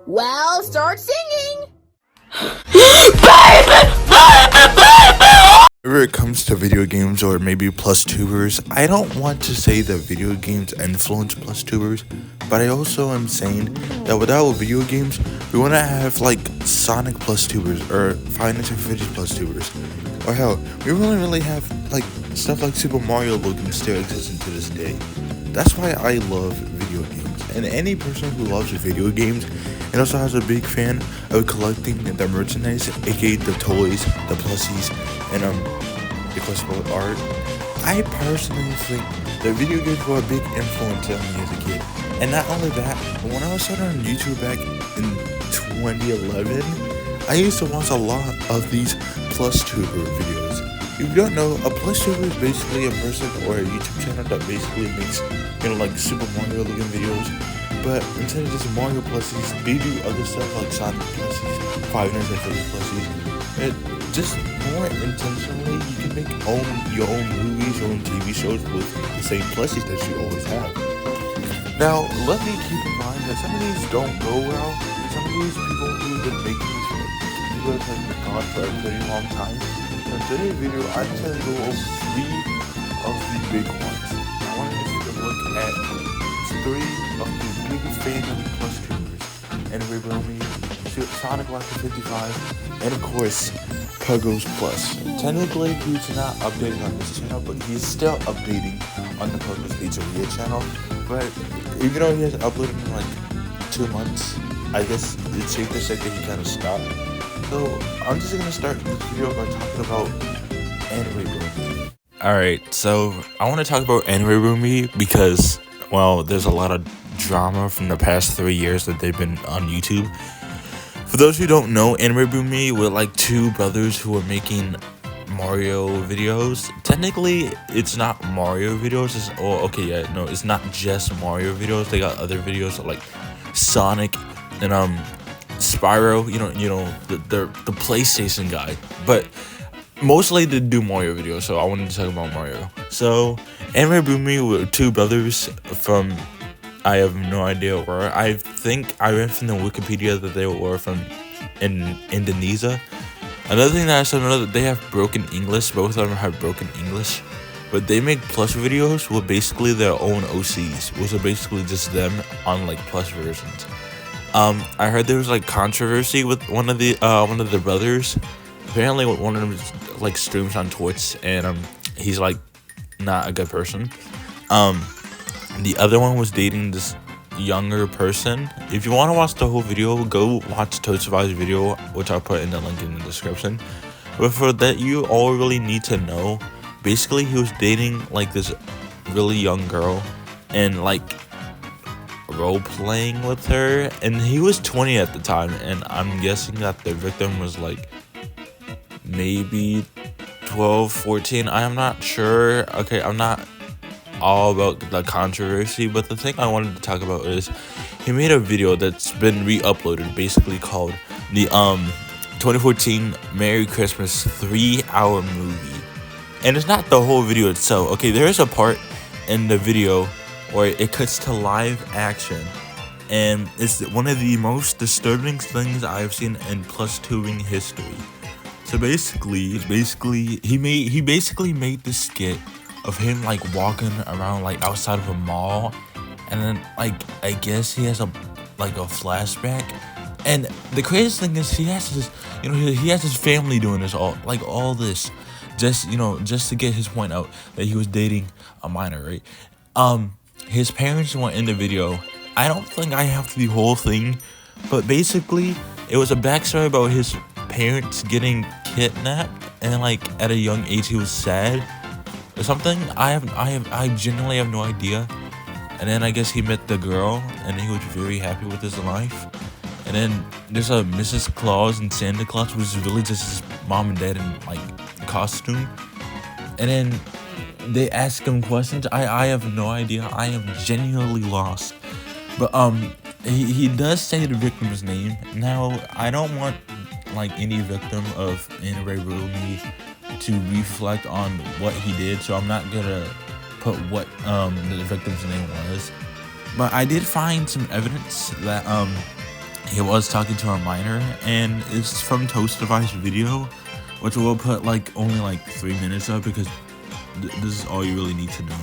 Well, start singing! Whenever it comes to video games or maybe plus tubers, I don't want to say that video games influence plus tubers, but I also am saying that without video games, we want to have like Sonic plus tubers or Final Fantasy plus tubers. Or hell, we really have like stuff like Super Mario Logan still existing to this day. That's why I love video games. And any person who loves video games and also has a big fan of collecting the merchandise, aka the toys, the plushies, and the collectible art, I personally think that video games were a big influence on me as a kid. And not only that, but when I was starting on YouTube back in 2011, I used to watch a lot of these plus tuber videos. If you don't know, a plus tuber is basically a person or a YouTube channel that basically makes, like Super Mario looking videos. But instead of just Mario plushies, they do other stuff like Sonic plushies, Five Nights at Freddy's plushies. And just more intentionally, you can make your own movies, your own TV shows with the same plushies that you always have. Now, let me keep in mind that some of these don't go well. Some of these people who've been making these videos have been gone for a very long time. In today's video, I'm going to go over 3 of the big ones. I want you to take a look at 3 of the biggest fandom plus tubers. Anyway, Romy, Sonic Rocket 55, and of course, Puggles Plus. Technically, he's not updating on this channel, but he's still updating on the Puggles Pizzeria channel. But even though he hasn't uploaded in like 2 months, I guess it's safe to say that he kind of stopped. So I'm just gonna start this video by talking about Anime Roomy. Alright, so I want to talk about Anime Roomy because, well, there's a lot of drama from the past 3 years that they've been on YouTube. For those who don't know, Anime Roomy were like 2 brothers who were making Mario videos. Technically, it's not Mario videos. It's not just Mario videos. They got other videos like Sonic and Spyro. The PlayStation guy. But mostly they do Mario videos. So I wanted to talk about Mario. So Anime Roomy were 2 brothers from, I have no idea where. I think I read from the Wikipedia that they were from in Indonesia. Another thing that I saw, that they have broken English. Both of them have broken English. But they make Plush videos with basically their own OCs, which are basically just them on like Plush versions. I heard there was like controversy with one of the brothers. Apparently one of them like streams on Twitch, and he's like not a good person. The other one was dating this younger person. If you want to watch the whole video, go watch Toastify's video, which I'll put in the link in the description. But for that, you all really need to know, basically he was dating like this really young girl and like role playing with her, and he was 20 at the time, and I'm guessing that the victim was like maybe 12, 14. I am not sure. Okay, I'm not all about the controversy, but the thing I wanted to talk about is he made a video that's been re-uploaded, basically called the 2014 Merry Christmas 3-hour movie. And it's not the whole video itself. Okay, there is a part in the video where it cuts to live action, and it's one of the most disturbing things I've seen in plus tubing history. So basically he made this skit of him like walking around like outside of a mall, and then like I guess he has a flashback, and the craziest thing is he has his family doing this all this just to get his point out that he was dating a minor, right? His parents weren't in the video. I don't think I have the whole thing, but basically it was a backstory about his parents getting kidnapped, and like at a young age he was sad or something. I genuinely have no idea. And then I guess he met the girl, and he was very happy with his life. And then there's a Mrs. Claus and Santa Claus, which is really just his mom and dad in like costume. And then they ask him questions. I have no idea. I am genuinely lost. But he does say the victim's name. Now I don't want like any victim of Anime Roomy to reflect on what he did, so I'm not gonna put what the victim's name was. But I did find some evidence that he was talking to a minor, and it's from Toastify's video, which we'll put like only like 3 minutes of because this is all you really need to know.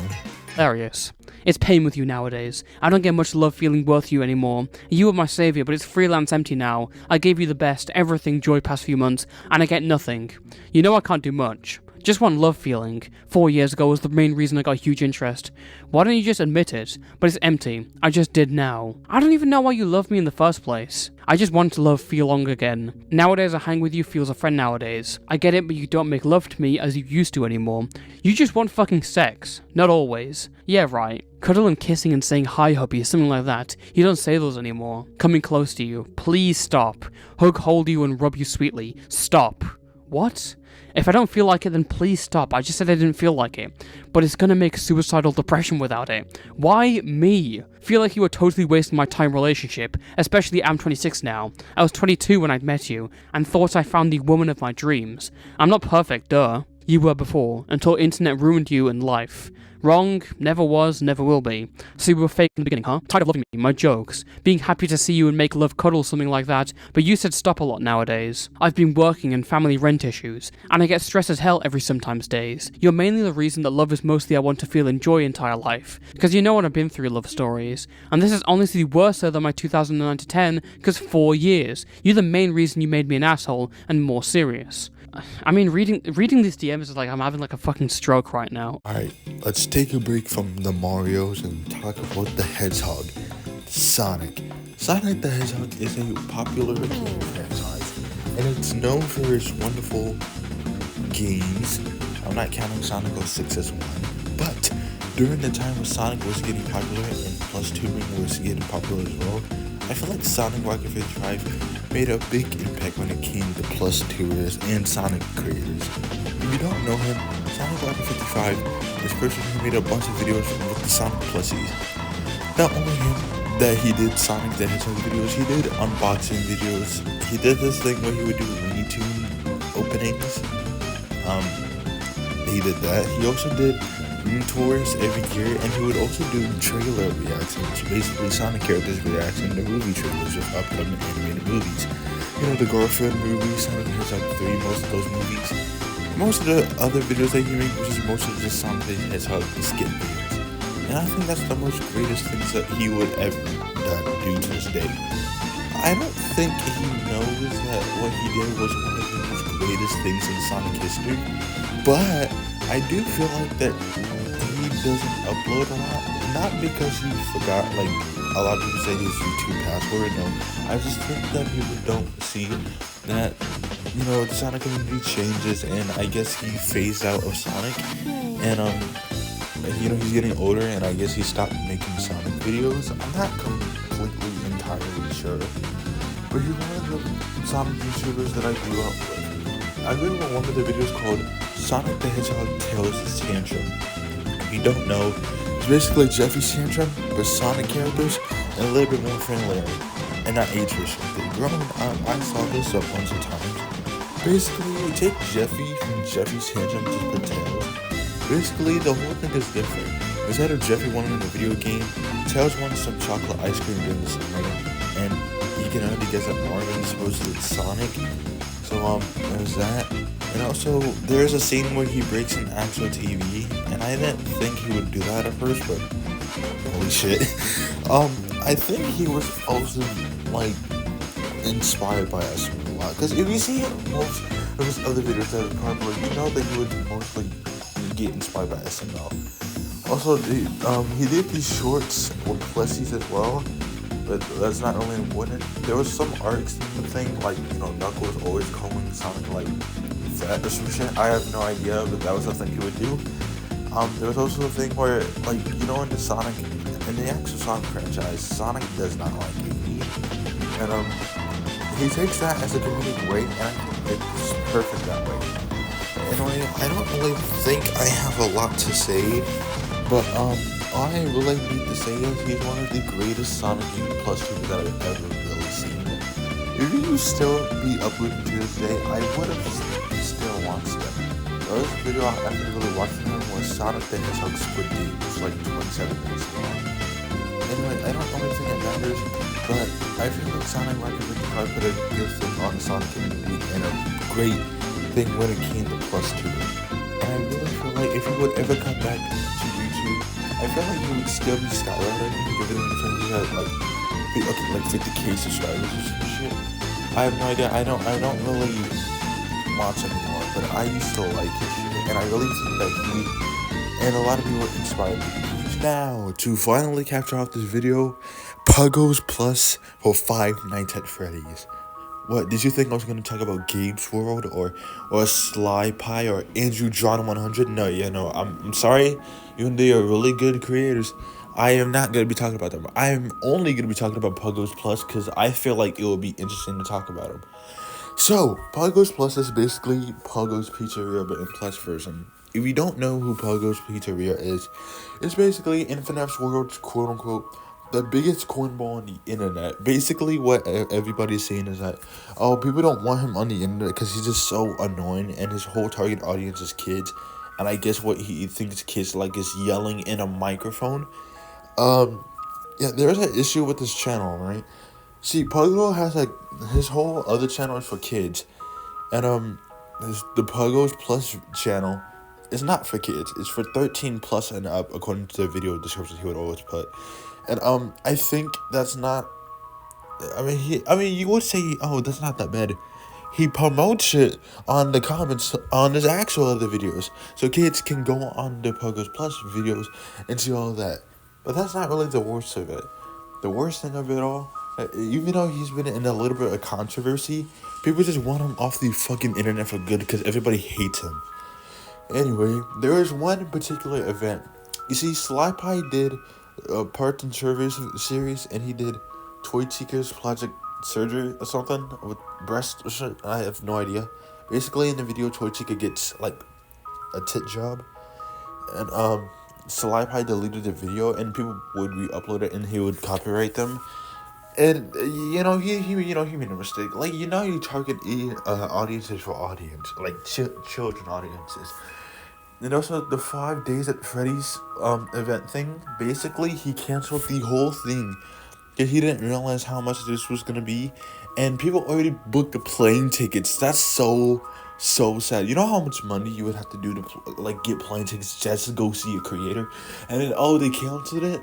There he is. It's pain with you nowadays. I don't get much love feeling worth you anymore. You were my savior, but it's freelance empty now. I gave you the best, everything joy past few months, and I get nothing. You know I can't do much. Just one love feeling. 4 years ago was the main reason I got huge interest. Why don't you just admit it? But it's empty. I just did now. I don't even know why you loved me in the first place. I just want to love feel long again. Nowadays I hang with you feels a friend nowadays. I get it, but you don't make love to me as you used to anymore. You just want fucking sex. Not always. Yeah, right. Cuddle and kissing and saying hi hubby, something like that. You don't say those anymore. Coming close to you. Please stop. Hug, hold you and rub you sweetly. Stop. What? If I don't feel like it, then please stop. I just said I didn't feel like it. But it's gonna make suicidal depression without it. Why me? Feel like you were totally wasting my time relationship. Especially I'm 26 now. I was 22 when I met you, and thought I found the woman of my dreams. I'm not perfect, duh. You were before, until internet ruined you and life. Wrong, never was, never will be. So you were fake in the beginning, huh? Tired of loving me, my jokes, being happy to see you and make love cuddle, something like that, but you said stop a lot nowadays. I've been working and family rent issues, and I get stressed as hell every sometimes days. You're mainly the reason that love is mostly I want to feel enjoy entire life, because you know what I've been through love stories, and this is honestly worse than my 2009 to 10, because 4 years. You're the main reason you made me an asshole, and more serious. I mean, reading these DMs is like I'm having like a fucking stroke right now. Alright, let's take a break from the Marios and talk about the Hedgehog, Sonic. Sonic the Hedgehog is a popular game franchise, and it's known for its wonderful games. I'm not counting Sonic 06 as one, but during the time when Sonic was getting popular and Plush tubing was getting popular as well, I feel like Sonic Rocket 55 made a big impact when it came to Plush tubers and Sonic creators. If you don't know him, Sonic Rocket 55 is a person who made a bunch of videos with the Sonic plushies. Not only him, that he did Sonic the Hedgehog videos, he did unboxing videos. He did this thing where he would do Looney Tune openings. He did that. He also did room tours every year, and he would also do trailer reactions, basically Sonic characters reacting to movie trailers of upcoming animated movies. You know, the Girlfriend movie, Sonic the Hedgehog 3, most of those movies. Most of the other videos that he made was just mostly just Sonic the Hedgehog skit videos. And I think that's the most greatest things that he would ever do to this day. I don't think he knows that what he did was one of the most greatest things in Sonic history, but I do feel like that he doesn't upload a lot, not because he forgot, like a lot of people say his YouTube password. No, I just think that people don't see that, you know, the Sonic community changes, and I guess he phased out of Sonic, and you know, he's getting older, and I guess he stopped making Sonic videos. I'm not completely entirely sure, but he's one of the Sonic YouTubers that I grew up with. I grew up with one of the videos called Sonic the Hedgehog Tails His Tantrum. If you don't know, it's basically Jeffy's Tantrum, but Sonic characters, and a little bit more friendlier, and not age restricted. Growing up, I saw this a bunch of times. Basically, you take Jeffy from Jeffy's Tantrum to put Tails. Basically, the whole thing is different. Instead of Jeffy wanting a video game, Tails wants some chocolate ice cream during the summer, and he can only get that Marvin, supposedly Sonic. So, there's that. And also, there's a scene where he breaks an actual TV, and I didn't think he would do that at first, but holy shit. I think he was also, like, inspired by SML a lot, because if you see most of his other videos that are popular, you know that he would mostly get inspired by SML. Also, he did these shorts with plushies as well, but that's not really important. There was some arcs in the thing, like, you know, Knuckles always calling Sonic, like, fat or some shit. I have no idea, but that was the thing he would do. There was also a thing where, like, you know, in the actual Sonic franchise, Sonic does not like AD, and he takes that as a comedic way, and I think it's perfect that way. Anyway, I don't really think I have a lot to say, but all I really need to say is he's one of the greatest Sonic Plus YouTubers that I've ever really seen. If he would still be uploading to this day, I would have still watched them. The other video I ever really watched from him was Sonic the Hedgehog Squid Game, which was like 27 minutes long. Anyway, I don't really think it matters. But I feel like Sonic Rocket 55 put a good thing on the Sonic community and a great thing when it came to Plus 2. And I really feel like if he would ever come back to YouTube, I feel like he would still be skyrocketing, given the fact he had like 50k subscribers or some shit. I have no idea. I don't really watch anymore, but I used to like his shit, and I really think that he and a lot of people were inspired me. Now, to finally capture off this video, Puggles Plus for Five Nights at Freddy's. What, did you think I was going to talk about Gabe's World or Sly Pie or Andrew John 100? No, yeah, no, I'm sorry. Even though you're really good creators, I am not going to be talking about them. I'm only going to be talking about Puggles Plus because I feel like it will be interesting to talk about them. So, Puggles Plus is basically Puggles Pizzeria, but in Plus version. If you don't know who Puggles Pizzeria is, it's basically Infinite's World's quote-unquote the biggest cornball on the internet. Basically, what everybody's saying is that, oh, people don't want him on the internet because he's just so annoying, and his whole target audience is kids. And I guess what he thinks kids like is yelling in a microphone. Yeah, there's an issue with this channel, right? See, Puggle has like his whole other channel is for kids, and the Puggles Plus channel is not for kids. It's for 13 plus and up, according to the video description he would always put. And I think that's not. I mean, you would say, oh, that's not that bad. He promotes it on the comments on his actual other videos, so kids can go on the Puggles Plus videos and see all of that. But that's not really the worst of it. The worst thing of it all, even though he's been in a little bit of controversy, people just want him off the fucking internet for good because everybody hates him. Anyway, there is one particular event. You see, Sly Pie did a Parts and Service series, and he did Toy Chica's plastic surgery or something with breast or shit. I have no idea. Basically, in the video, Toy Chica gets like a tit job, and Sly Pie deleted the video, and people would re-upload it, and he would copyright them. And he made a mistake. Like, you target audiences for audience, like children audiences. And also the 5 days at Freddy's event thing. Basically, he canceled the whole thing because he didn't realize how much this was gonna be, and people already booked the plane tickets. That's so sad. You know how much money you would have to do to get plane tickets just to go see a creator, and then they canceled it,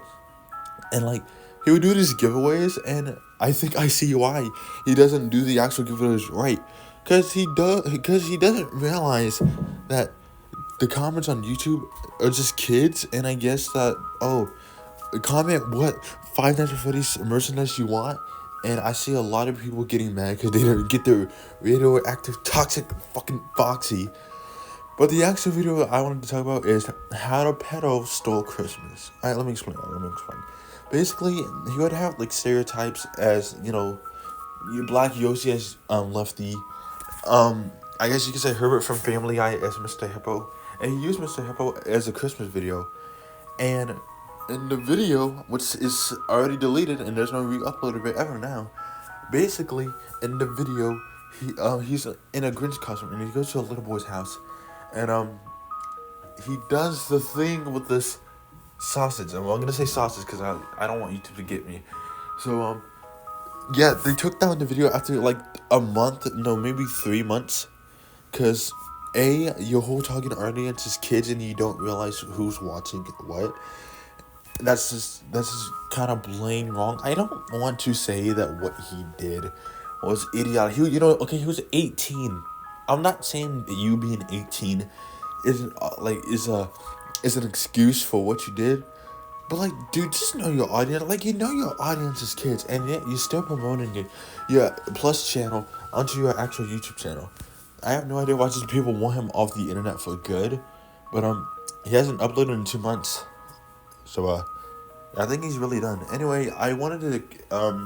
and he would do these giveaways, and I think I see why he doesn't do the actual giveaways right, because he doesn't realize that the comments on YouTube are just kids, and I guess that, comment what Five Nights at Freddy's merchandise you want, and I see a lot of people getting mad because they don't get their radioactive, toxic fucking Foxy. But the actual video I wanted to talk about is how the pedo stole Christmas. Alright, let me explain. Basically, he would have stereotypes as, Black Yoshi as Lefty. I guess you could say Herbert from Family Guy as Mr. Hippo. And he used Mr. Hippo as a Christmas video. And in the video, which is already deleted and there's no re-upload of it ever now, basically, in the video, he's in a Grinch costume and he goes to a little boy's house. And he does the thing with this sausage. And I'm going to say sausage because I don't want YouTube to get me. So, yeah, they took down the video after a month, no, maybe 3 months. Because, your whole target audience is kids and you don't realize who's watching what. That's just kind of plain wrong. I don't want to say that what he did was idiotic. He was 18. I'm not saying that you being 18 is an excuse for what you did. But dude, just know your audience. Your audience is kids, and yet you're still promoting your Plus channel onto your actual YouTube channel. I have no idea why just people want him off the internet for good, but he hasn't uploaded in 2 months, so I think he's really done. Anyway, I wanted to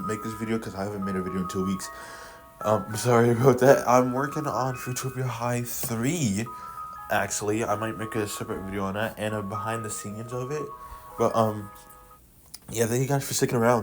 make this video because I haven't made a video in 2 weeks. Sorry about that. I'm working on Fruitopia High 3. Actually, I might make a separate video on that and a behind the scenes of it. But yeah, thank you guys for sticking around.